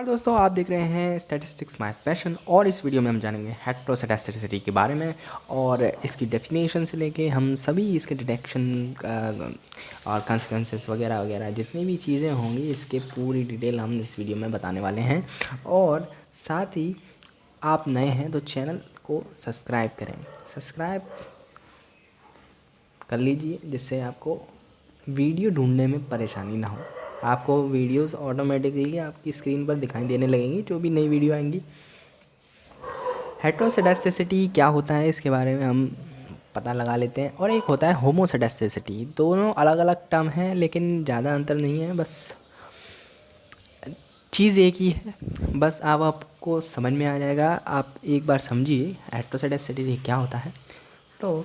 और दोस्तों आप देख रहे हैं स्टैटिस्टिक्स माय पैशन और इस वीडियो में हम जानेंगे हेटेरोसेडेस्टिसिटी के बारे में और इसकी डेफिनेशन से लेके हम सभी इसके डिटेक्शन और कॉन्सिक्वेंसेस वगैरह वगैरह जितनी भी चीज़ें होंगी इसके पूरी डिटेल हम इस वीडियो में बताने वाले हैं। और साथ ही आप नए हैं तो चैनल को सब्सक्राइब करें, सब्सक्राइब कर लीजिए जिससे आपको वीडियो ढूंढने में परेशानी ना हो। आपको वीडियोस ऑटोमेटिकली आपकी स्क्रीन पर दिखाई देने लगेंगी जो भी नई वीडियो आएंगी। हेटेरोसेडेस्टिसिटी क्या होता है इसके बारे में हम पता लगा लेते हैं। और एक होता है होमोसेडेस्टिसिटी। दोनों अलग अलग टर्म हैं लेकिन ज़्यादा अंतर नहीं है, बस चीज़ एक ही है। बस आप आपको समझ में आ जाएगा। आप एक बार समझिए हेटेरोसेडेस्टिसिटी क्या होता है। तो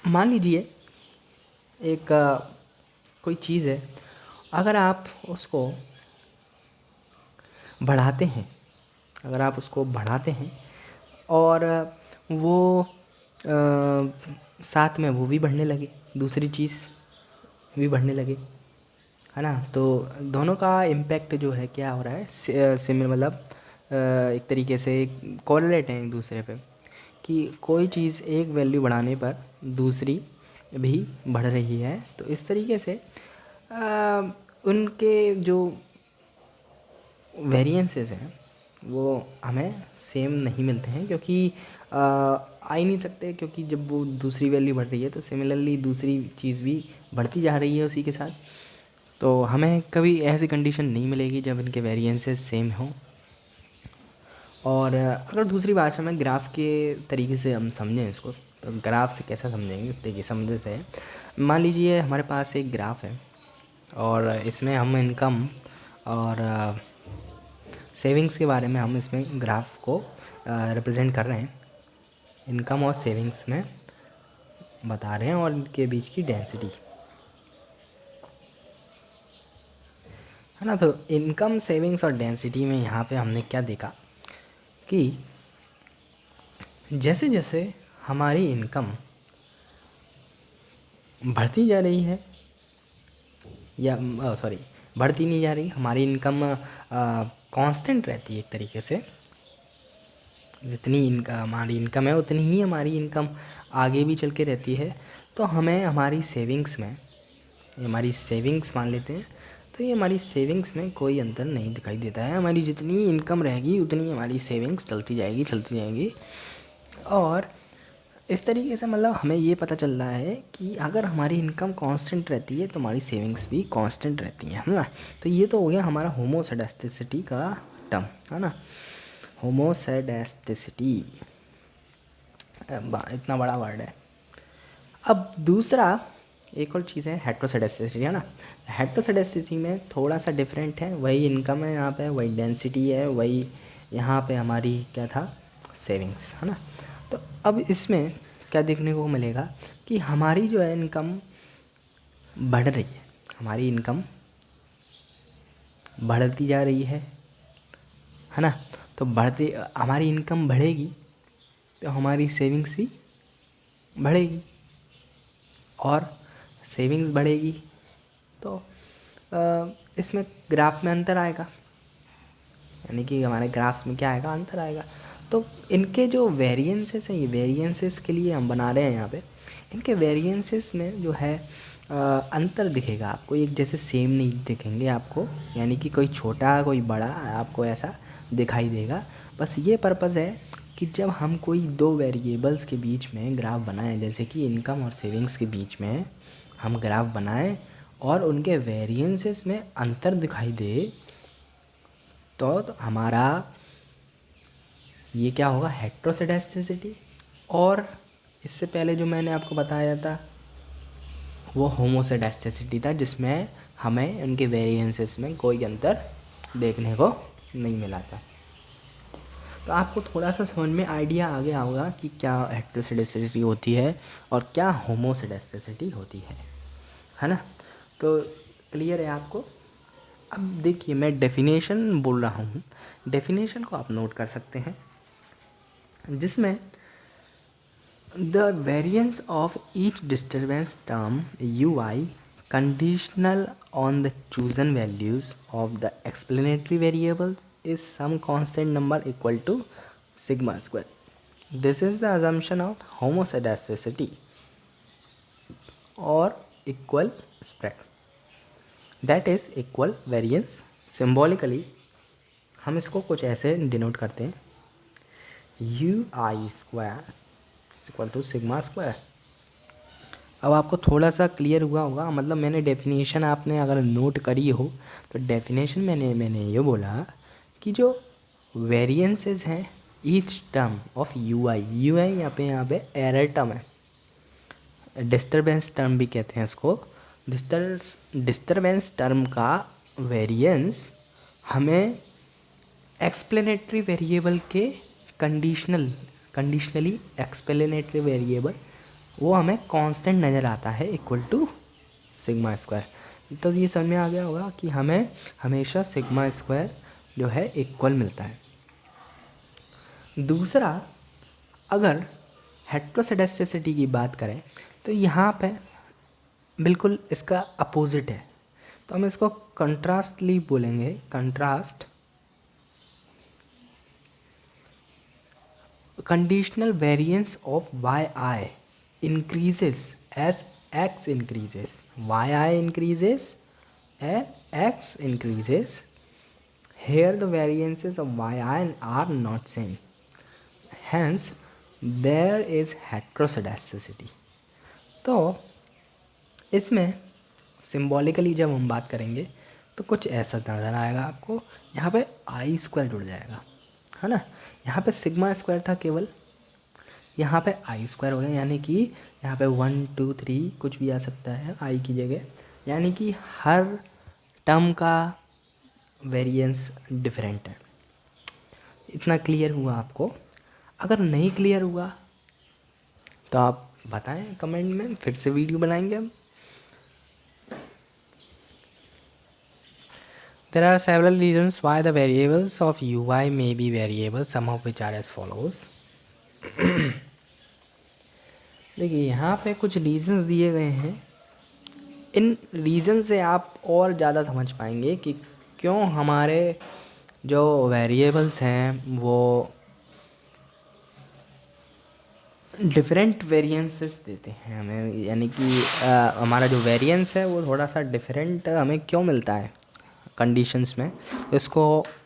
मान लीजिए एक कोई चीज़ है, अगर आप उसको बढ़ाते हैं, अगर आप उसको बढ़ाते हैं और वो साथ में वो भी बढ़ने लगे, दूसरी चीज़ भी बढ़ने लगे, है ना, तो दोनों का इम्पैक्ट जो है क्या हो रहा है, सिमिलर मतलब एक तरीके से कोरिलेट हैं एक दूसरे पे, कि कोई चीज़ एक वैल्यू बढ़ाने पर दूसरी भी बढ़ रही है। तो इस तरीके से उनके जो वेरिएंसेस हैं वो हमें सेम नहीं मिलते हैं, क्योंकि आ ही नहीं सकते, क्योंकि जब वो दूसरी वैल्यू बढ़ रही है तो सिमिलरली दूसरी चीज़ भी बढ़ती जा रही है उसी के साथ। तो हमें कभी ऐसी कंडीशन नहीं मिलेगी जब इनके वेरिएंसेस सेम हों। और अगर दूसरी भाषा में ग्राफ के तरीके से हम समझें इसको, तो ग्राफ से कैसा समझेंगे, देखिए समझे से मान लीजिए हमारे पास एक ग्राफ है और इसमें हम इनकम और सेविंग्स के बारे में हम इसमें ग्राफ को रिप्रेजेंट कर रहे हैं। इनकम और सेविंग्स में बता रहे हैं और इनके बीच की डेंसिटी, है ना। तो इनकम, सेविंग्स और डेंसिटी में यहाँ पे हमने क्या देखा कि जैसे जैसे हमारी इनकम बढ़ती जा रही है, या सॉरी बढ़ती नहीं जा रही, हमारी इनकम कांस्टेंट रहती है एक तरीके से। जितनी इनकम हमारी इनकम है उतनी ही हमारी इनकम आगे भी चल के रहती है। तो हमें हमारी सेविंग्स में, ये हमारी सेविंग्स मान लेते हैं, तो ये हमारी सेविंग्स में कोई अंतर नहीं दिखाई देता है। हमारी जितनी इनकम रहेगी उतनी हमारी सेविंग्स चलती जाएगी। और इस तरीके से मतलब हमें ये पता चल रहा है कि अगर हमारी इनकम कांस्टेंट रहती है तो हमारी सेविंग्स भी कांस्टेंट रहती हैं, है ना। तो ये तो हो गया हमारा होमोसेडेस्टिसिटी का टर्म, है ना। होमोसेडेस्टिसिटी इतना बड़ा वर्ड है। अब दूसरा एक और चीज़ है हेटेरोसेडेस्टिसिटी, है ना। हेटेरोसेडेस्टिसिटी में थोड़ा सा डिफरेंट है, वही इनकम है यहाँ पे, वही डेंसिटी है, वही यहाँ पे हमारी क्या था, सेविंग्स, है ना। तो अब इसमें क्या देखने को मिलेगा कि हमारी जो है इनकम बढ़ रही है, हमारी इनकम बढ़ती जा रही है ना। तो बढ़ती हमारी इनकम बढ़ेगी तो हमारी सेविंग्स भी बढ़ेगी, और सेविंग्स बढ़ेगी तो इसमें ग्राफ में अंतर आएगा, यानी कि हमारे ग्राफ्स में क्या आएगा, अंतर आएगा। तो इनके जो वेरिएंसेस हैं, ये वेरिएंसेस के लिए हम बना रहे हैं यहाँ पे, इनके वेरिएंसेस में जो है अंतर दिखेगा आपको, एक जैसे सेम नहीं दिखेंगे आपको, यानी कि कोई छोटा कोई बड़ा आपको ऐसा दिखाई देगा। बस ये पर्पज़ है कि जब हम कोई दो वेरिएबल्स के बीच में ग्राफ बनाएं, जैसे कि इनकम और सेविंग्स के बीच में हम ग्राफ बनाएं और उनके वेरिएंसेस में अंतर दिखाई दे, तो हमारा ये क्या होगा, हेटेरोसेडेस्टिसिटी। और इससे पहले जो मैंने आपको बताया था वो होमोसेडेस्टिसिटी था, जिसमें हमें उनके वेरिएंसेस में कोई अंतर देखने को नहीं मिला था। तो आपको थोड़ा सा समझ में आइडिया आ गया होगा कि क्या हेटेरोसेडेस्टिसिटी होती है और क्या होमोसेडेस्टिसिटी होती है ना। तो क्लियर है आपको। अब देखिए मैं डेफिनेशन बोल रहा हूँ, डेफिनेशन को आप नोट कर सकते हैं, जिसमें the variance of each disturbance term ui conditional on the chosen values of the explanatory variable is some constant number equal to sigma square. This is the assumption of homoscedasticity or equal spread, that is equal variance. Symbolically हम इसको कुछ ऐसे denote करते हैं, u i square equal to sigma square. अब आपको थोड़ा सा क्लियर हुआ होगा, मतलब मैंने डेफिनेशन आपने अगर नोट करी हो तो डेफिनेशन मैंने ये बोला कि जो वेरिएंसेस हैं ईच टर्म ऑफ यू आई यहाँ पे एरर टर्म है, डिस्टर्बेंस टर्म भी कहते हैं इसको। डिस्टर्बेंस टर्म का वेरिएंस हमें एक्सप्लेनेटरी वेरिएबल के कंडीशनली एक्सप्लेनेटरी वेरिएबल वो हमें कांस्टेंट नज़र आता है इक्वल टू सिग्मा स्क्वायर। तो ये समझ में आ गया होगा कि हमें हमेशा सिग्मा स्क्वायर जो है इक्वल मिलता है। दूसरा, अगर हेट्रोसेडेस्टिसिटी की बात करें तो यहाँ पे बिल्कुल इसका अपोजिट है, तो हम इसको कंट्रास्टली बोलेंगे। Contrast conditional variance of yi increases as x increases, yi increases as x increases. Here the variances of yi are not same, hence there is heteroscedasticity. तो इसमें सिम्बॉलिकली जब हम बात करेंगे तो कुछ ऐसा नज़र आएगा आपको, यहाँ पे आई स्क्वायर जुड़ जाएगा, है ना। यहाँ पे सिग्मा स्क्वायर था केवल, यहाँ पे आई स्क्वायर हो गया, यानी कि यहाँ पे 1 2 3 कुछ भी आ सकता है आई की जगह, यानी कि हर टर्म का वेरिएंस डिफरेंट है। इतना क्लियर हुआ आपको? अगर नहीं क्लियर हुआ तो आप बताएं कमेंट में, फिर से वीडियो बनाएंगे हम। There are several reasons why the variables of ui may be variable, some of which are as follows. देखिए यहाँ पे कुछ रीजंस दिए गए हैं, इन रीज़न से आप और ज़्यादा समझ पाएंगे कि क्यों हमारे जो वेरिएबल्स हैं वो डिफरेंट वेरिएंसेस देते हैं हमें, यानी कि हमारा जो वेरिएंस है वो थोड़ा सा डिफरेंट हमें क्यों मिलता है कंडीशंस में। तो इसको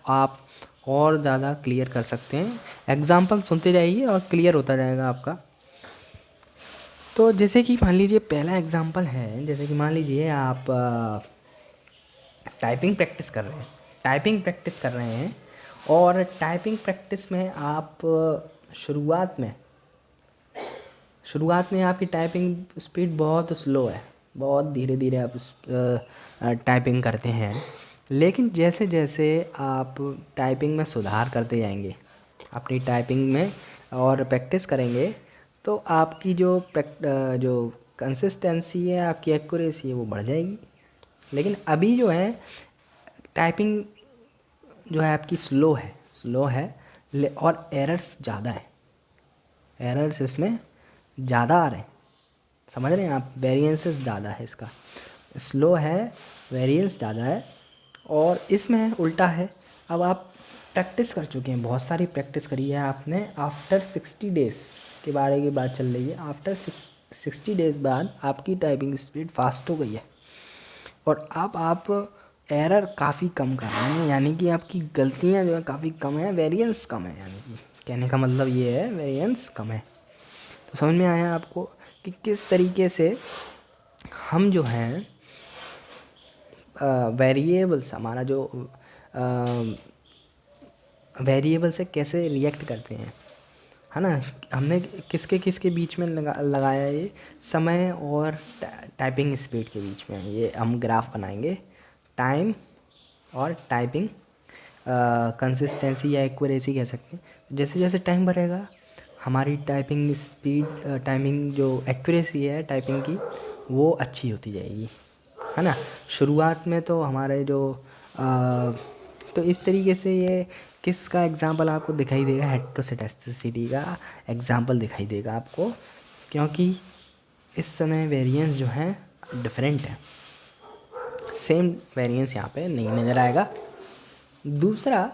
आप और ज़्यादा क्लियर कर सकते हैं, एग्जांपल सुनते जाइए और क्लियर होता जाएगा आपका। तो जैसे कि मान लीजिए पहला एग्जांपल है, जैसे कि मान लीजिए आप टाइपिंग प्रैक्टिस कर रहे हैं और टाइपिंग प्रैक्टिस में आप शुरुआत में आपकी टाइपिंग स्पीड बहुत स्लो है, बहुत धीरे धीरे आप टाइपिंग करते हैं, लेकिन जैसे जैसे आप टाइपिंग में सुधार करते जाएंगे अपनी टाइपिंग में और प्रैक्टिस करेंगे तो आपकी जो कंसिस्टेंसी है, आपकी एक्यूरेसी है वो बढ़ जाएगी। लेकिन अभी जो है टाइपिंग जो है आपकी स्लो है और एरर्स ज़्यादा है, एरर्स इसमें ज़्यादा आ रहे हैं, समझ रहे हैं आप। वेरिएंसेस ज़्यादा है, इसका स्लो है, वेरिएंस ज़्यादा है, और इसमें उल्टा है। अब आप प्रैक्टिस कर चुके हैं, बहुत सारी प्रैक्टिस करी है आपने, आफ्टर 60 डेज़ के बारे की बात चल रही है, आफ्टर 60 डेज़ बाद आपकी टाइपिंग स्पीड फास्ट हो गई है और अब आप एरर काफ़ी कम कर रहे हैं, यानी कि आपकी गलतियां जो है काफ़ी कम है, वेरिएंस कम है, यानी कि कहने का मतलब ये है वेरिएंस कम है। तो समझ में आया आपको कि किस तरीके से हम जो हैं वेरिएबल्स, हमारा जो वेरिएबल से कैसे रिएक्ट करते हैं, है ना। हमने किसके बीच में लगाया ये समय और टाइपिंग स्पीड के बीच में, ये हम ग्राफ बनाएंगे, टाइम और टाइपिंग कंसिस्टेंसी या एक्यूरेसी कह सकते हैं। जैसे जैसे टाइम बढ़ेगा हमारी टाइपिंग स्पीड, टाइमिंग जो एक्यूरेसी है टाइपिंग की वो अच्छी होती जाएगी, है ना। शुरुआत में तो हमारे जो तो इस तरीके से ये किसका एग्जांपल आपको दिखाई देगा, हेट्रोसेडेस्टिसिटी का एग्जांपल दिखाई देगा आपको, क्योंकि इस समय वेरिएंस जो है डिफरेंट है। सेम वेरिएंस यहाँ पे नहीं नज़र आएगा। दूसरा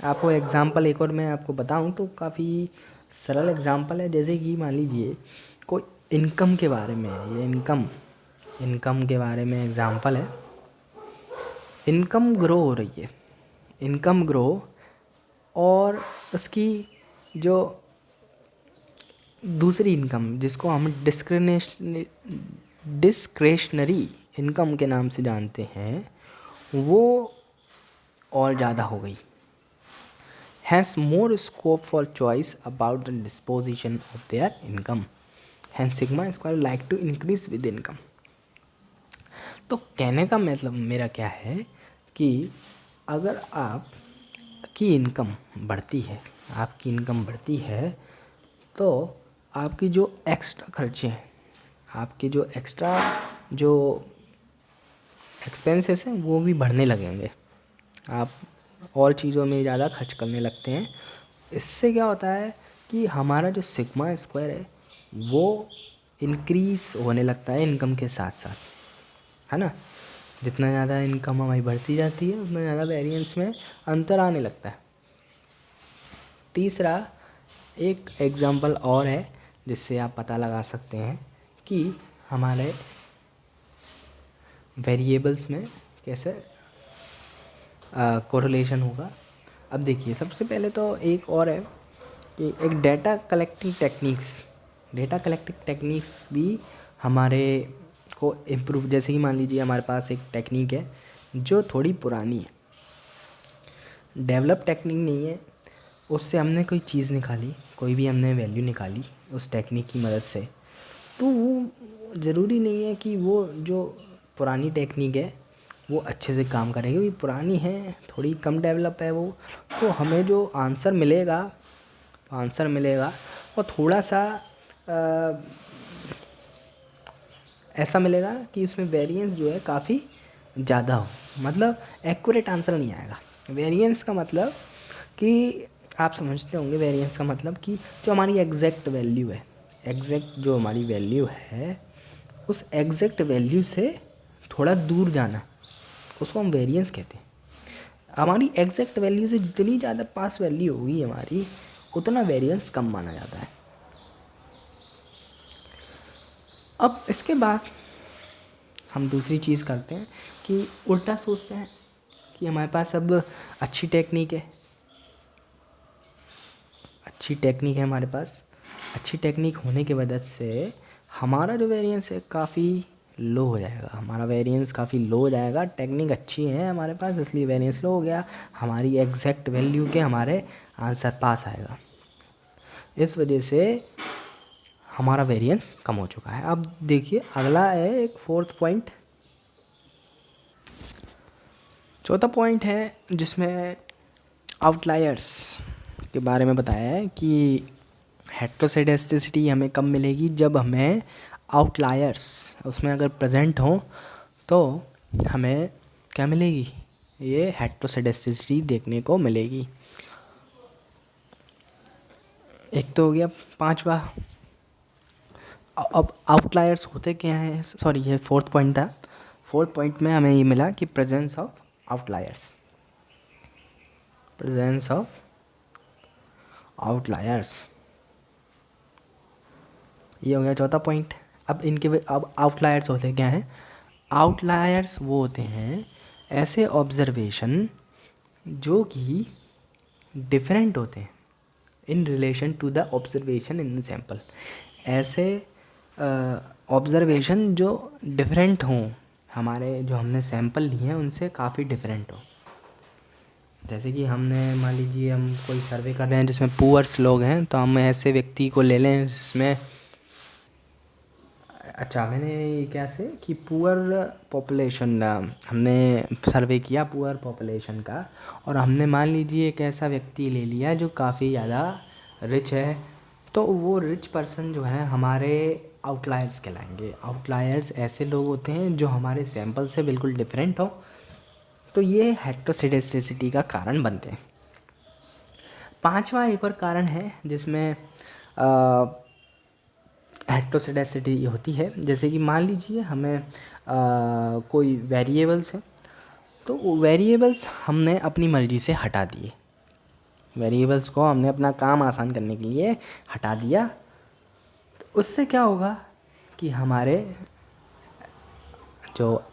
आपको एग्ज़ाम्पल एक और मैं आपको बताऊँ तो काफ़ी सरल एग्ज़ाम्पल है। जैसे कि मान लीजिए कोई इनकम के बारे में है, ये इनकम के बारे में एग्ज़ाम्पल है। इनकम ग्रो हो रही है, इनकम ग्रो, और उसकी जो दूसरी इनकम जिसको हम डिस्क्रेशनरी इनकम के नाम से जानते हैं, वो और ज़्यादा हो गई। Hence more scope for choice about the disposition of their income. Hence sigma square like to increase with income. तो कहने का मतलब मेरा क्या है कि अगर आपकी इनकम बढ़ती है तो आपकी जो एक्स्ट्रा खर्चे हैं, आपके जो एक्स्ट्रा जो एक्सपेंसेस हैं वो भी बढ़ने लगेंगे। आप और चीज़ों में ज़्यादा खर्च करने लगते हैं। इससे क्या होता है कि हमारा जो सिग्मा स्क्वायर है वो इंक्रीज़ होने लगता है इनकम के साथ साथ, है ना। जितना ज़्यादा इनकम हमारी बढ़ती जाती है उतना ज़्यादा वेरिएंस में अंतर आने लगता है। तीसरा एक एग्जांपल और है जिससे आप पता लगा सकते हैं कि हमारे वेरिएबल्स में कैसे कोरिलेशन होगा। अब देखिए, सबसे पहले तो एक और है कि एक डेटा कलेक्टिंग टेक्निक्स भी हमारे को इम्प्रूव, जैसे कि मान लीजिए हमारे पास एक टेक्निक है जो थोड़ी पुरानी है, डेवलप टेक्निक नहीं है, उससे हमने कोई चीज़ निकाली, कोई भी हमने वैल्यू निकाली उस टेक्निक की मदद से, तो वो ज़रूरी नहीं है कि वो जो पुरानी टेक्निक है वो अच्छे से काम करेगी। क्योंकि पुरानी है, थोड़ी कम डेवलप है वो, तो हमें जो आंसर मिलेगा वो थोड़ा सा ऐसा मिलेगा कि उसमें वेरिएंस जो है काफ़ी ज़्यादा हो, मतलब एक्यूरेट आंसर नहीं आएगा। वेरिएंस का मतलब कि आप समझते होंगे, वेरिएंस का मतलब कि जो हमारी एग्जैक्ट वैल्यू है, एग्जैक्ट जो हमारी वैल्यू है उस एग्जैक्ट वैल्यू से थोड़ा दूर जाना, उसको हम वेरिएंस कहते हैं। हमारी एग्जैक्ट वैल्यू से जितनी ज़्यादा पास वैल्यू होगी हमारी, उतना वेरिएंस कम माना जाता है। अब इसके बाद हम दूसरी चीज़ करते हैं कि उल्टा सोचते हैं कि हमारे पास अब अच्छी टेक्निक है हमारे पास। अच्छी टेक्निक होने की वजह से हमारा जो वेरिएंस है काफ़ी लो हो जाएगा, टेक्निक अच्छी है हमारे पास, इसलिए वेरिएंस लो हो गया, हमारी एग्जैक्ट वैल्यू के हमारे आंसर पास आएगा, इस वजह से हमारा वेरिएंस कम हो चुका है। अब देखिए अगला है एक चौथा पॉइंट है जिसमें आउटलायर्स के बारे में बताया है कि हेट्रोसेडेस्टिसिटी हमें कब मिलेगी, जब हमें आउटलायर्स उसमें अगर प्रेजेंट हो तो हमें क्या मिलेगी, ये हेट्रोसेडेस्टिसिटी देखने को मिलेगी। एक तो हो गया पांचवा। अब आउटलायर्स होते क्या हैं, सॉरी ये फोर्थ पॉइंट था। फोर्थ पॉइंट में हमें ये मिला कि प्रेजेंस ऑफ आउटलायर्स, ये हो गया चौथा पॉइंट। अब आउटलायर्स होते क्या हैं, आउटलायर्स वो होते हैं ऐसे ऑब्जर्वेशन जो कि डिफरेंट होते हैं in relation to the observation in the sample. ऐसे ऑब्जर्वेशन जो डिफरेंट हों, हमारे जो हमने सैंपल लिए हैं उनसे काफ़ी डिफरेंट हो। जैसे कि हमने मान लीजिए हम कोई सर्वे कर रहे हैं जिसमें पुअर्स लोग हैं, तो हम ऐसे व्यक्ति को ले लें जिसमें, अच्छा मैंने कैसे कि पुअर पॉपुलेशन हमने सर्वे किया पुअर पॉपुलेशन का, और हमने मान लीजिए एक ऐसा व्यक्ति ले लिया जो काफ़ी ज़्यादा रिच है, तो वो रिच पर्सन जो है हमारे आउटलायर्स कहलाएंगे। आउटलायर्स ऐसे लोग होते हैं जो हमारे सैंपल से बिल्कुल डिफरेंट हो, तो ये हेट्रोसेडेस्टिसिटी का कारण बनते हैं। पांचवा एक और कारण है जिसमें हेट्रोसेडेस्टिसिटी होती है। जैसे कि मान लीजिए हमें कोई वेरिएबल्स हैं, तो वो वेरिएबल्स हमने अपनी मर्ज़ी से हटा दिए, वेरिएबल्स को हमने अपना काम आसान करने के लिए हटा दिया। तो उससे क्या होगा कि हमारे जो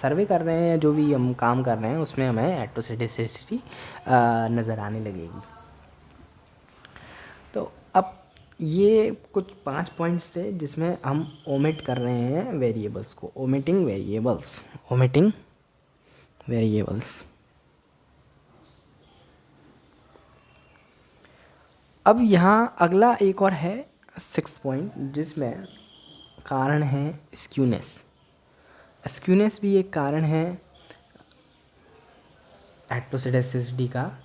सर्वे कर रहे हैं, जो भी हम काम कर रहे हैं, उसमें हमें एटोसेडेसिटी नज़र आने लगेगी। तो अब ये कुछ 5 पॉइंट्स थे जिसमें हम ओमिट कर रहे हैं वेरिएबल्स को, ओमिटिंग वेरिएबल्स। अब यहाँ अगला एक और है 6th पॉइंट, जिसमें कारण है स्क्यूनेस। स्क्यूनेस भी एक कारण है एटोसेडेसिटी का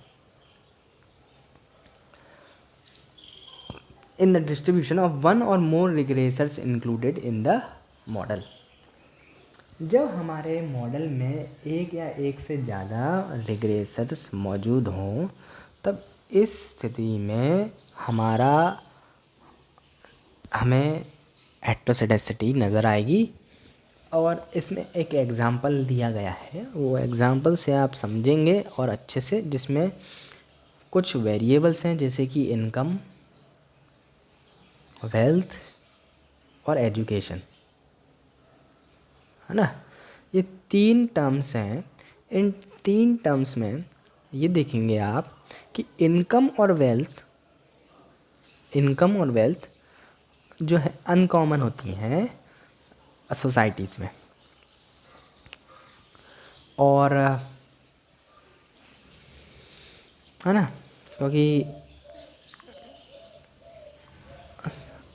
in the distribution of one or more regressors included in the model। जब हमारे मॉडल में एक या एक से ज़्यादा रिग्रेसर्स मौजूद हों, तब इस स्थिति में हमें एटोसेडेसिटी नज़र आएगी। और इसमें एक एग्ज़ाम्पल दिया गया है, वो एग्ज़ाम्पल से आप समझेंगे और अच्छे से, जिसमें कुछ वेरिएबल्स हैं जैसे कि इनकम, वेल्थ और एजुकेशन, है ना। ये 3 टर्म्स हैं। इन 3 टर्म्स में ये देखेंगे आप कि इनकम और वेल्थ जो है अनकॉमन होती हैं सोसाइटीज़ में, और है ना, क्योंकि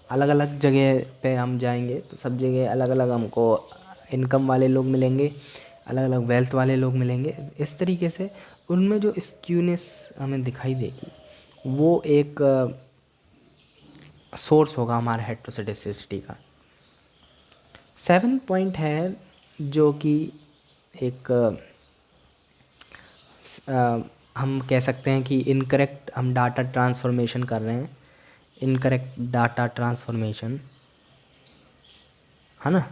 अलग अलग जगह पे हम जाएंगे तो सब जगह अलग अलग हमको इनकम वाले लोग मिलेंगे, अलग अलग वेल्थ वाले लोग मिलेंगे। इस तरीके से उनमें जो स्क्यूनेस हमें दिखाई देगी वो एक सोर्स होगा हमारे हेटेरोसेडेसिटी का। 7 पॉइंट है जो कि एक हम कह सकते हैं कि इनकरेक्ट हम डाटा ट्रांसफॉर्मेशन कर रहे हैं, इनकरेक्ट डाटा ट्रांसफॉर्मेशन, है ना।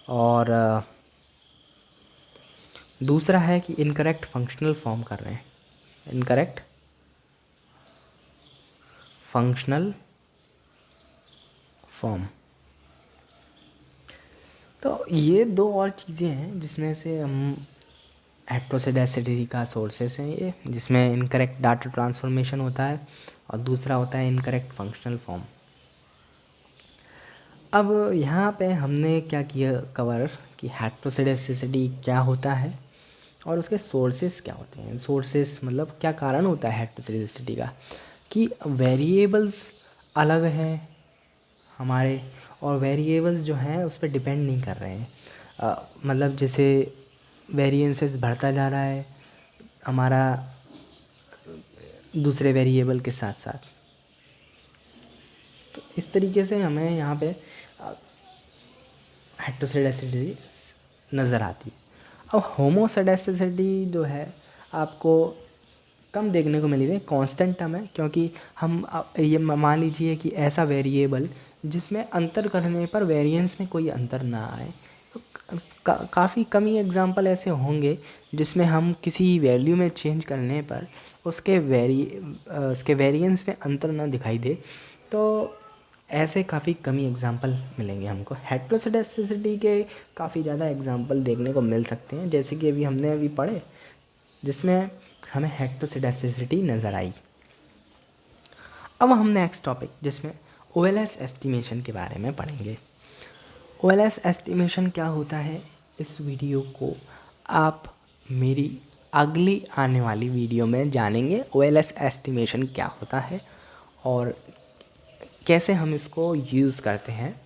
और दूसरा है कि इनकरेक्ट फंक्शनल फॉर्म कर रहे हैं, इनकरेक्ट फंक्शनल फॉर्म। तो ये 2 और चीज़ें हैं जिसमें से हम हेटेरोसेडेसिटी का सोर्सेस हैं ये, जिसमें इनकरेक्ट डाटा ट्रांसफॉर्मेशन होता है और दूसरा होता है इनकरेक्ट फंक्शनल फॉर्म। अब यहाँ पे हमने क्या किया कवर कि हेटेरोसेडेसिटी क्या होता है और उसके सोर्सेस क्या होते हैं। सोर्सेस मतलब क्या कारण होता है हेटेरोसेडेसिटी का, कि वेरिएबल्स अलग हैं हमारे, और वेरिएबल्स जो हैं उस पर डिपेंड नहीं कर रहे हैं। मतलब जैसे वेरिएंसेस बढ़ता जा रहा है हमारा दूसरे वेरिएबल के साथ साथ, तो इस तरीके से हमें यहाँ पे हेटेरोसेडेसिटी नज़र आती है। अब होमोसेडेसिटी जो है आपको कम देखने को मिली है, कांस्टेंट टर्म है, क्योंकि हम ये मान लीजिए कि ऐसा वेरिएबल जिसमें अंतर करने पर वेरिएंस में कोई अंतर ना आए, तो काफ़ी कम ही एग्जांपल ऐसे होंगे जिसमें हम किसी वैल्यू में चेंज करने पर उसके वेरिएंस में अंतर ना दिखाई दे। तो ऐसे काफ़ी कमी एग्जांपल मिलेंगे हमको। हेटेरोसेडेसिटी के काफ़ी ज़्यादा एग्जांपल देखने को मिल सकते हैं, जैसे कि हमने पढ़े जिसमें हमें हेटेरोसेडेसिटी नज़र आई। अब हम नेक्स्ट टॉपिक जिसमें OLS एस्टिमेशन के बारे में पढ़ेंगे। OLS एस्टिमेशन क्या होता है, इस वीडियो को आप मेरी अगली आने वाली वीडियो में जानेंगे। OLS एस्टिमेशन क्या होता है और कैसे हम इसको यूज़ करते हैं,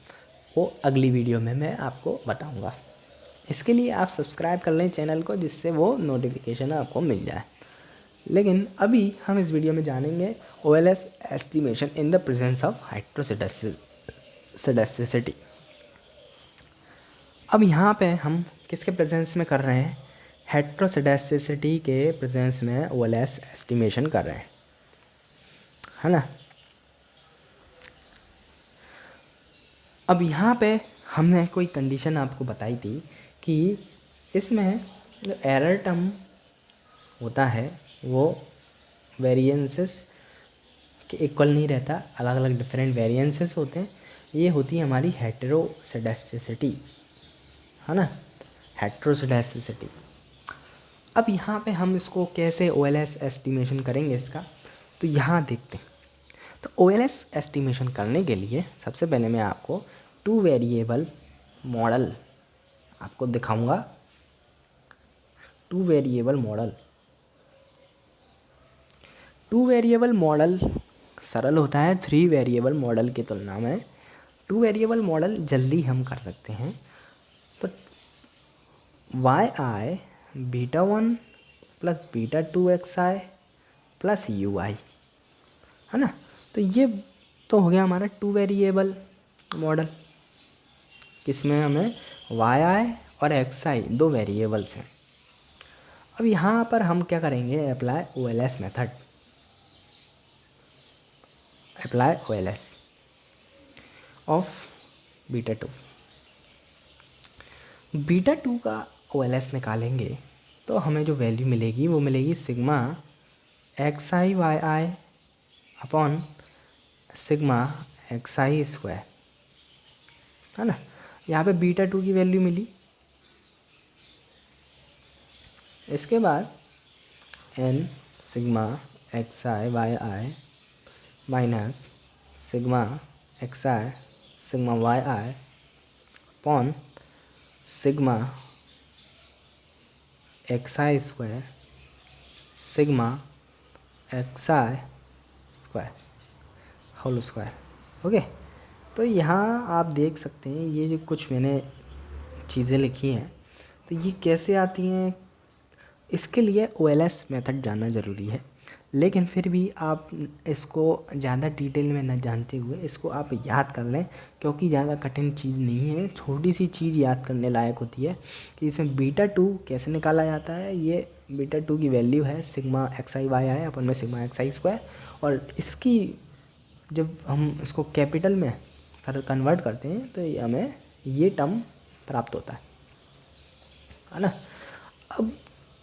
वो अगली वीडियो में मैं आपको बताऊंगा। इसके लिए आप सब्सक्राइब कर लें चैनल को, जिससे वो नोटिफिकेशन आपको मिल जाए। लेकिन अभी हम इस वीडियो में जानेंगे OLS estimation in the presence of heteroscedasticity. अब यहाँ पे हम किसके प्रेजेंस में कर रहे हैं, हेटेरोसेडेसिटी के प्रेजेंस में OLS एस्टिमेशन कर रहे हैं, है ना। अब यहाँ पे हमने कोई कंडीशन आपको बताई थी कि इसमें जो एरर टर्म होता है वो वेरिएंसेस के इक्वल नहीं रहता, अलग अलग डिफरेंट वेरिएंसेस होते हैं। ये होती है हमारी हेटेरोसेडेस्टिसिटी, है ना, हेटेरोसेडेस्टिसिटी। अब यहाँ पे हम इसको कैसे OLS एस्टिमेशन करेंगे इसका, तो यहाँ देखते हैं। तो OLS एस्टिमेशन करने के लिए सबसे पहले मैं आपको 2 वेरिएबल मॉडल आपको दिखाऊंगा। 2 वेरिएबल मॉडल, 2 वेरिएबल मॉडल सरल होता है 3 वेरिएबल मॉडल की तुलना में। 2 वेरिएबल मॉडल जल्दी हम कर सकते हैं। तो yi β1 plus β2 xi plus ui, है ना। तो ये तो हो गया हमारा 2 वेरिएबल मॉडल, इसमें हमें yi और xi 2 वेरिएबल्स हैं। अब यहाँ पर हम क्या करेंगे, apply OLS method, apply OLS of β2। β2 का OLS निकालेंगे तो हमें जो वैल्यू मिलेगी वो मिलेगी sigma xi yi upon sigma xi square, है ना। यहाँ पे β2 की वैल्यू मिली। इसके बाद n sigma xi yi minus sigma xi sigma yi upon sigma xi square sigma xi square whole square. Okay, तो यहाँ आप देख सकते हैं ये जो कुछ मैंने चीज़ें लिखी हैं तो ये कैसे आती हैं, इसके लिए OLS मेथड जानना ज़रूरी है। लेकिन फिर भी आप इसको ज़्यादा डिटेल में न जानते हुए इसको आप याद कर लें, क्योंकि ज़्यादा कठिन चीज़ नहीं है, छोटी सी चीज़ याद करने लायक होती है कि इसमें β2 कैसे निकाला जाता है। ये β2 की वैल्यू है सिग्मा xi yi अपन में सिग्मा xi स्क्वायर, और इसकी जब हम इसको कैपिटल में कन्वर्ट करते हैं तो हमें ये टर्म प्राप्त होता है ना। अब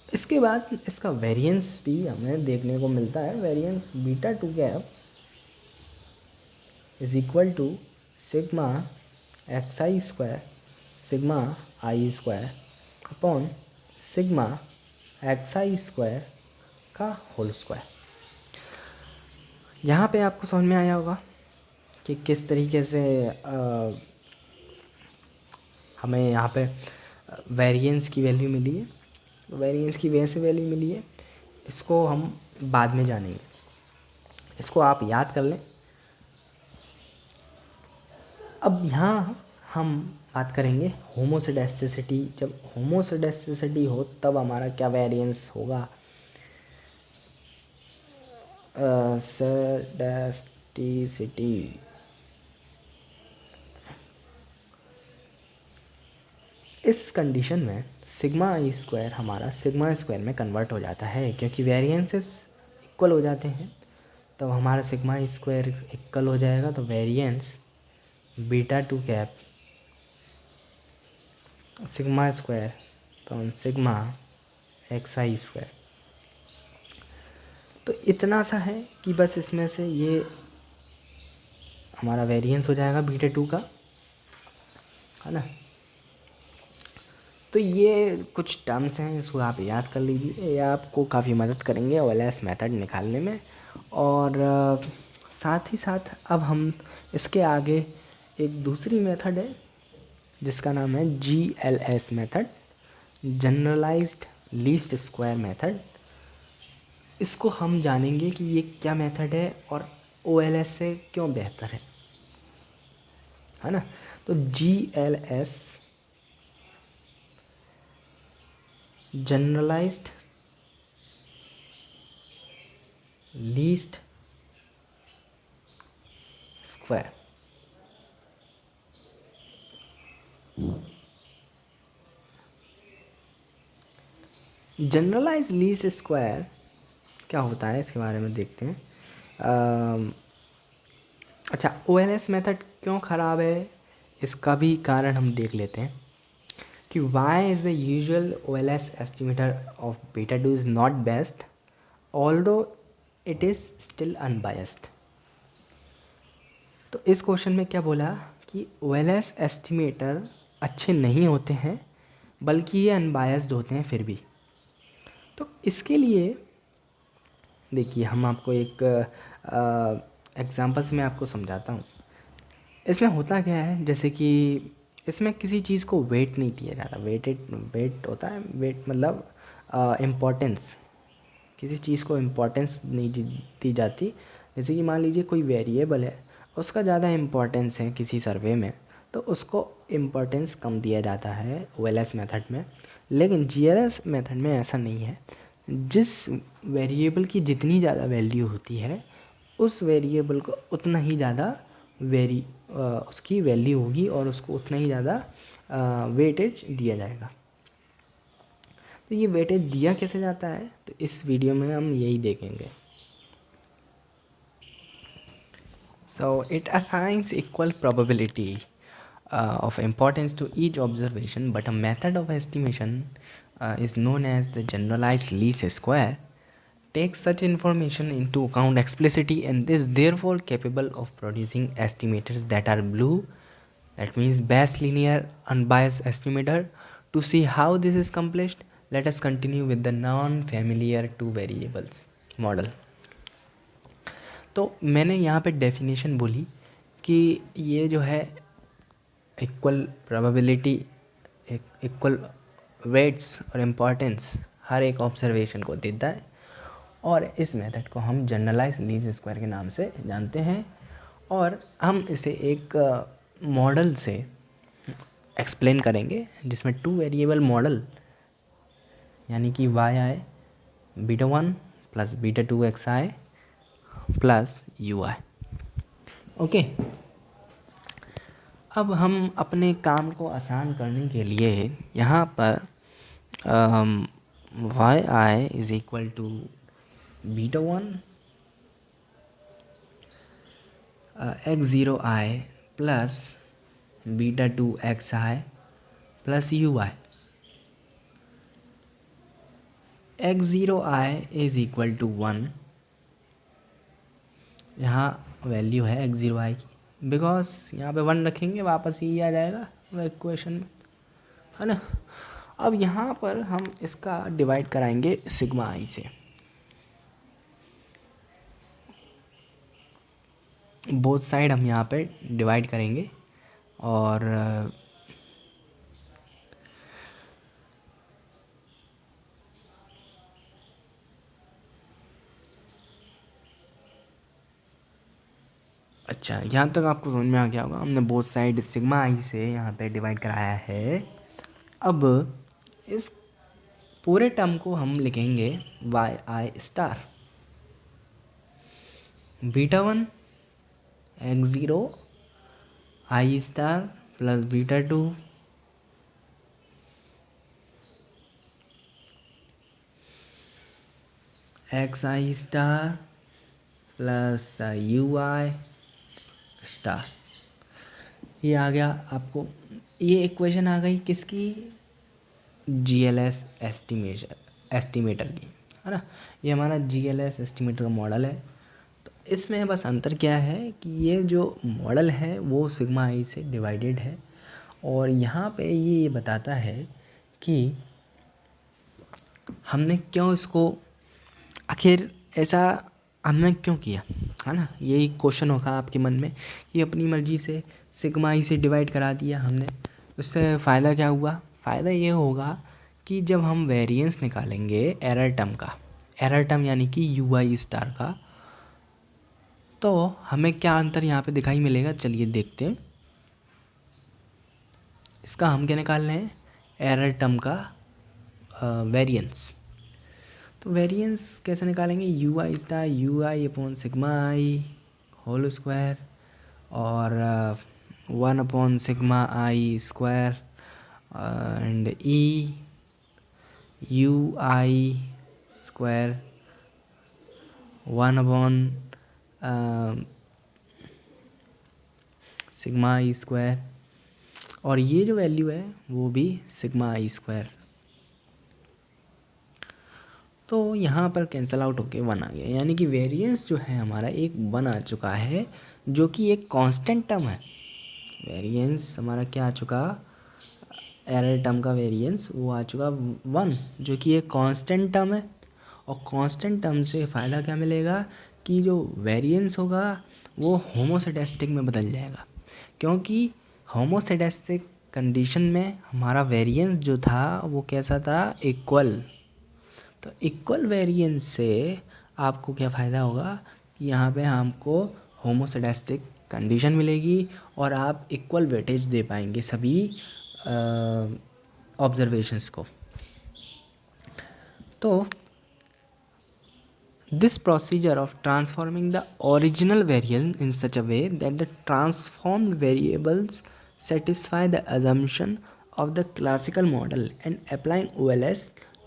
इसके बाद इसका वेरिएंस भी हमें देखने को मिलता है। Variance β2 cap is equal to sigma xi square sigma i square upon sigma xi square का होल स्क्वायर। यहाँ पे आपको समझ में आया होगा कि किस तरीके से हमें यहाँ पे वेरिएंस की वैल्यू मिली है। वेरिएंस की वैसे वैल्यू मिली है, इसको हम बाद में जानेंगे, इसको आप याद कर लें। अब यहाँ हम बात करेंगे होमोसेडेस्टिसिटी। जब होमोसेडेस्टिसिटी हो तब हमारा क्या वेरिएंस होगा। सेडेस्टिसिटी इस कंडीशन में सिग्मा i स्क्वायर हमारा सिग्मा स्क्वायर में कन्वर्ट हो जाता है, क्योंकि वेरिएंसेस इक्वल हो जाते हैं तब हमारा सिग्मा i स्क्वायर इक्वल हो जाएगा। तो वेरिएंस β2 कैप सिग्मा स्क्वायर तो सिग्मा xi स्क्वायर। तो इतना सा है कि बस इसमें से ये हमारा वेरिएंस हो जाएगा β2 का, है ना। तो ये कुछ टर्म्स हैं, इसको आप याद कर लीजिए, ये आपको काफ़ी मदद करेंगे OLS मेथड निकालने में। और साथ ही साथ अब हम इसके आगे एक दूसरी मेथड है जिसका नाम है GLS method, generalised least square method. इसको हम जानेंगे कि ये क्या मेथड है और OLS से क्यों बेहतर है ना। तो GLS generalised least square. Generalised least square क्या होता है इसके बारे में देखते हैं। अच्छा, OLS मेथड क्यों ख़राब है इसका भी कारण हम देख लेते हैं। कि Y is the usual OLS estimator of beta 2 is not best although it is still unbiased. तो इस क्वेश्चन में क्या बोला कि OLS एस्टिमेटर अच्छे नहीं होते हैं बल्कि ये अनबायस्ड होते हैं फिर भी। तो इसके लिए देखिए हम आपको एक एग्जांपल से मैं आपको समझाता हूँ। इसमें होता क्या है, जैसे कि इसमें किसी चीज़ को वेट नहीं दिया जाता। वेट होता है, वेट मतलब इम्पोर्टेंस, किसी चीज़ को इम्पोर्टेंस नहीं दी जाती। जैसे कि मान लीजिए कोई वेरिएबल है, उसका ज़्यादा इम्पोर्टेंस है किसी सर्वे में, तो उसको इम्पोर्टेंस कम दिया जाता है OLS मेथड में। लेकिन GLS मेथड में ऐसा नहीं है। जिस वेरिएबल की जितनी ज़्यादा वैल्यू होती है उस वेरिएबल को उतना ही ज़्यादा उसकी वैल्यू होगी और उसको उतना ही ज़्यादा वेटेज दिया जाएगा। तो ये वेटेज दिया कैसे जाता है, तो इस वीडियो में हम यही देखेंगे। So it assigns equal probability of importance to each observation, but a method of estimation is known as the generalized least square takes such information into account explicitly and is therefore capable of producing estimators that are blue, that means best linear unbiased estimator. To see how this is accomplished, let us continue with the non-familiar two variables model. तो मैंने यहाँ पे definition बोली कि ये जो है equal probability, equal weights और इम्पॉर्टेंस हर एक ऑब्जर्वेशन को देता है, और इस मेथड को हम जनरलाइज लीस्ट स्क्वायर के नाम से जानते हैं। और हम इसे एक मॉडल से एक्सप्लेन करेंगे जिसमें टू वेरिएबल मॉडल यानी कि YI beta 1 plus beta 2 XI plus UI। Okay, अब हम अपने काम को आसान करने के लिए यहाँ पर YI is equal to beta 1 X0I plus beta 2 XI plus UI। X0I is equal to 1, यहाँ वैल्यू है X0I की, बिकॉज यहाँ पे 1 रखेंगे वापस ही आ जाएगा वो इक्वेशन में, है ना। अब यहाँ पर हम इसका डिवाइड कराएंगे सिग्मा आई से। बोथ साइड हम यहाँ पे डिवाइड करेंगे और अच्छा, यहाँ तक आपको समझ में आ गया होगा। हमने बोथ साइड सिग्मा आई से यहाँ पे डिवाइड कराया है। अब इस पूरे टर्म को हम लिखेंगे YI star beta 1 X0 I star plus beta 2 XI star plus UI star. ये आ गया आपको, ये इक्वेशन आ गई किसकी, GLS एस्टिमेटर की, है ना। ये हमारा GLS एस्टिमेटर का मॉडल है। तो इसमें बस अंतर क्या है कि ये जो मॉडल है वो सिग्मा आई से डिवाइडेड है, और यहाँ पे ये बताता है कि हमने क्यों इसको, आखिर ऐसा हमने क्यों किया, है ना। यही क्वेश्चन होगा आपके मन में कि अपनी मर्ज़ी से सिग्मा आई से डिवाइड करा दिया हमने, उससे फ़ायदा क्या हुआ। फ़ायदा ये होगा कि जब हम वेरिएंस निकालेंगे एरर टर्म का, एरर टर्म यानी कि UI स्टार का, तो हमें क्या अंतर यहाँ पे दिखाई मिलेगा, चलिए देखते हैं। इसका हम क्या निकाल रहे हैं, एरर टर्म का वेरिएंस। तो वेरिएंस कैसे निकालेंगे, UI star UI upon sigma I whole square और 1 upon sigma I square and UI square 1 upon sigma I square और ये जो वैल्यू है वो भी सिग्मा आई स्क्वायर। तो यहाँ पर कैंसिल आउट होके 1 आ गया, यानी कि वेरिएंस जो है हमारा एक 1 आ चुका है, जो कि एक कांस्टेंट टर्म है। वेरिएंस हमारा क्या आ चुका, एरर टर्म का वेरिएंस वो आ चुका 1, जो कि एक कांस्टेंट टर्म है। और कांस्टेंट टर्म से फ़ायदा क्या मिलेगा कि जो वेरिएंस होगा वो होमोसेडेस्टिक में बदल जाएगा, क्योंकि होमोसेडेस्टिक कंडीशन में हमारा वेरिएंस जो था वो कैसा था, इक्वल। तो इक्वल वेरिएंस से आपको क्या फ़ायदा होगा कि यहाँ पे हमको होमोसेडेस्टिक कंडीशन मिलेगी और आप इक्वल वेटेज दे पाएंगे सभी ऑब्जर्वेशंस को। तो this procedure of transforming the original variable in such a way that the transformed variables satisfy the assumption of the classical model and applying OLS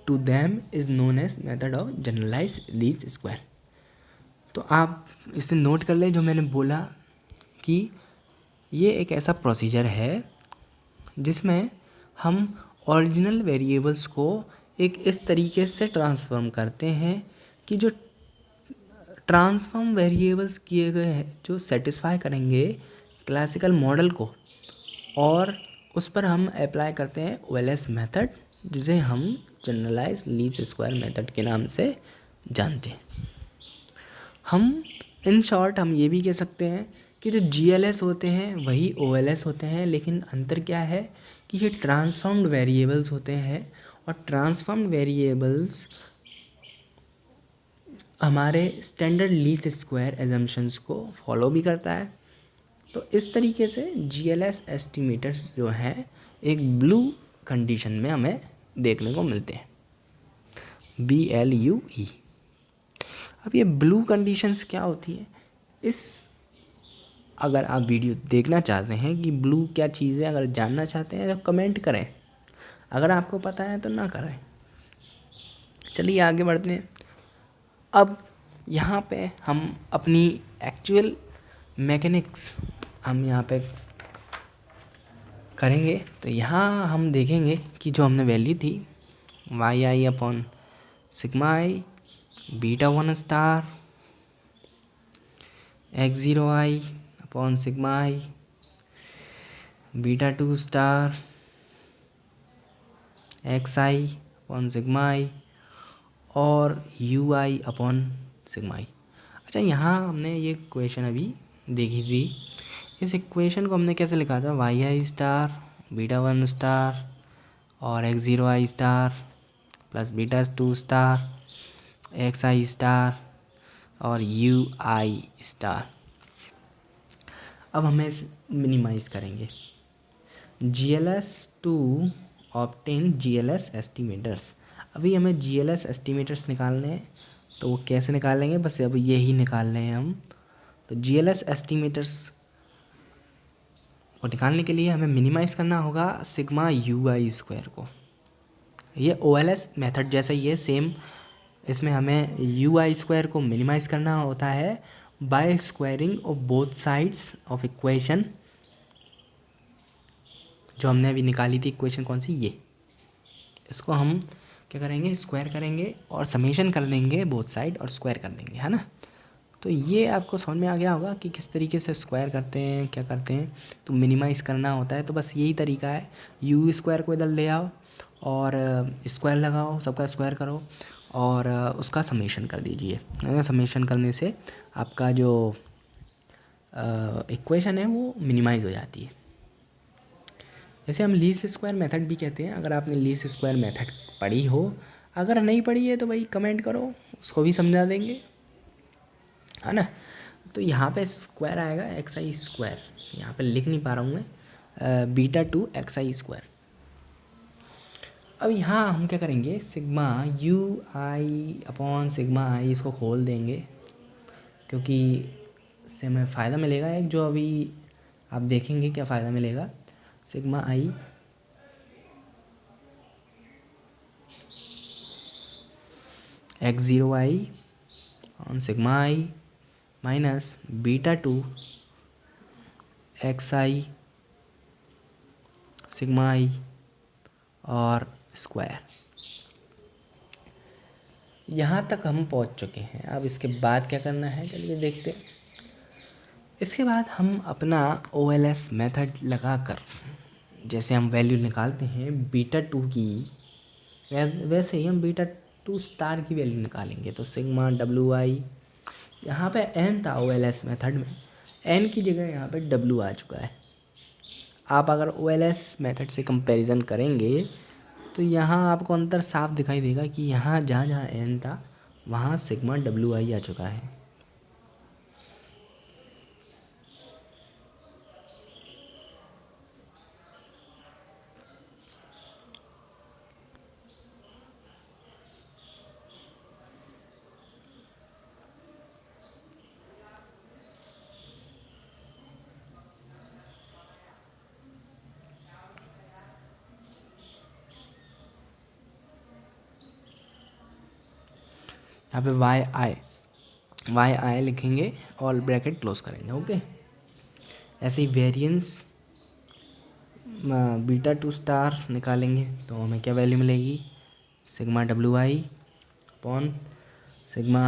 to them is known as method of generalized least square। तो आप इसे note कर लें जो मैंने बोला कि ये एक ऐसा प्रोसीजर है जिसमें हम ओरिजिनल वेरिएबल्स को एक इस तरीके से ट्रांसफॉर्म करते हैं कि जो ट्रांसफॉर्म वेरिएबल्स किए गए हैं जो सेटिस्फाई करेंगे क्लासिकल मॉडल को, और उस पर हम अप्लाई करते हैं ओएलएस मेथड, जिसे हम जनरलाइज लीस्ट स्क्वायर मेथड के नाम से जानते हैं। हम इन शॉर्ट हम ये भी कह सकते हैं कि जो जीएलएस होते हैं वही ओएलएस होते हैं, लेकिन अंतर क्या है कि ये ट्रांसफॉर्म्ड वेरिएबल्स होते हैं, और ट्रांसफॉर्म्ड वेरिएबल्स हमारे स्टैंडर्ड लीस्ट स्क्वायर एजम्पशंस को फॉलो भी करता है। तो इस तरीके से जीएलएस एस्टिमेटर्स जो हैं एक ब्लू कंडीशन में हमें देखने को मिलते हैं, BLUE। अब ये ब्लू कंडीशंस क्या होती हैं, अगर आप वीडियो देखना चाहते हैं कि ब्लू क्या चीज़ है, अगर जानना चाहते हैं तो कमेंट करें, अगर आपको पता है तो ना करें। चलिए आगे बढ़ते हैं। अब यहाँ पे हम अपनी एक्चुअल मैकेनिक्स हम यहाँ पे करेंगे। तो यहाँ हम देखेंगे कि जो हमने वैल्यू थी Y I upon sigma I beta 1 star x 0 I upon sigma I beta 2 star X I upon sigma I और यू आई अपॉन सिग्मा आई। अच्छा, यहाँ हमने ये इक्वेशन अभी देखी थी, इस इक्वेशन को हमने कैसे लिखा था, Y I star beta 1 star और X 0 I star plus beta 2 star X I star और यू आई स्टार। अब हमें मिनिमाइज करेंगे GLS to obtain GLS estimators. अभी हमें GLS एस्टिमेटर्स निकालने हैं, तो वो कैसे निकालेंगे, बस अब यही निकाल रहे हैं हम। तो GLS एस्टिमेटर्स को निकालने के लिए हमें मिनिमाइज़ करना होगा सिग्मा यू आई स्क्वायर को। ये OLS मेथड जैसा ही है सेम, इसमें हमें यू आई स्क्वायर को मिनिमाइज़ करना होता है by squaring of both sides of equation. जो हमने अभी निकाली थी इक्वेशन कौन सी, ये, इसको हम क्या करेंगे, स्क्वायर करेंगे और समेशन कर देंगे बोथ साइड और स्क्वायर कर देंगे, है ना। तो ये आपको समझ में आ गया होगा कि किस तरीके से स्क्वायर करते हैं, क्या करते हैं। तो मिनिमाइज़ करना होता है, तो बस यही तरीका है, यू स्क्वायर को इधर ले आओ और स्क्वायर लगाओ, सबका स्क्वायर करो और उसका समेशन कर दीजिए। समेशन करने से आपका जो इक्वेशन है वो मिनिमाइज़ हो जाती है। जैसे हम लीस्ट स्क्वायर मेथड भी कहते हैं। अगर आपने लीस्ट स्क्वायर मेथड पढ़ी हो, अगर नहीं पढ़ी है तो भाई कमेंट करो, उसको भी समझा देंगे, है ना। तो यहाँ पे स्क्वायर आएगा एक्स आई स्क्वायर, यहाँ पे लिख नहीं पा रहा हूँ मैं, बीटा 2 एक्स आई स्क्वायर। अब यहाँ हम क्या करेंगे, sigma U I upon sigma I इसको खोल देंगे, क्योंकि इससे हमें फ़ायदा मिलेगा एक, जो अभी आप देखेंगे क्या फ़ायदा मिलेगा। Sigma I X 0 I on sigma I minus beta 2 X I sigma I और स्क्वायर। यहाँ तक हम पहुँच चुके हैं। अब इसके बाद क्या करना है चलिए देखते हैं। इसके बाद हम अपना OLS मेथड लगाकर जैसे हम वैल्यू निकालते हैं बीटा 2 की, वैसे ही हम बीटा 2 स्टार की वैल्यू निकालेंगे। तो सिग्मा WI, यहाँ पे n था OLS मेथड में, n की जगह यहाँ पे W आ चुका है। आप अगर OLS मेथड से कंपैरिजन करेंगे तो यहाँ आपको अंतर साफ दिखाई देगा कि यहाँ जहाँ जहाँ n था वहाँ सिग्मा WI आ चुका है। यहाँ पे वाई आई लिखेंगे और ब्रैकेट क्लोज करेंगे। ओके, ऐसे ही वेरिएंस बीटा 2 स्टार निकालेंगे तो हमें क्या वैल्यू मिलेगी, sigma WI upon sigma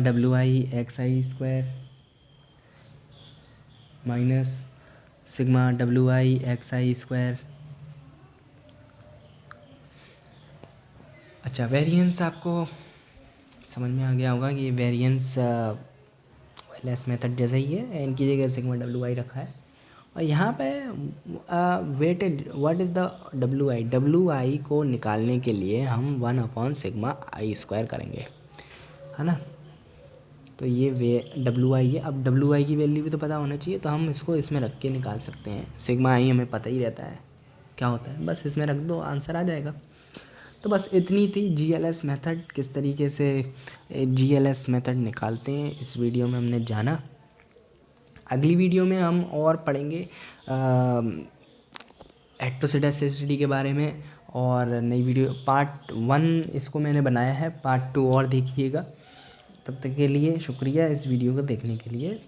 WI XI square minus sigma WI XI square. अच्छा, वेरिएंस आपको समझ में आ गया होगा कि ये वेरिएंस OLS मेथड जैसा ही है, n की जगह सिग्मा WI रखा है। और यहाँ पे weightage what is the WI को निकालने के लिए हम 1/σi² करेंगे, है ना। तो ये WI है। अब WI की वैल्यू भी तो पता होना चाहिए, तो हम इसको इसमें रख के निकाल सकते हैं। सिग्मा आई हमें पता ही रहता है क्या होता है, बस इसमें रख दो आंसर आ जाएगा। तो बस इतनी थी GLS मेथड, किस तरीके से GLS मेथड निकालते हैं इस वीडियो में हमने जाना। अगली वीडियो में हम और पढ़ेंगे एक्टोसिडासिटी के बारे में, और नई वीडियो पार्ट 1 इसको मैंने बनाया है, पार्ट 2 और देखिएगा। तब तक के लिए शुक्रिया इस वीडियो को देखने के लिए।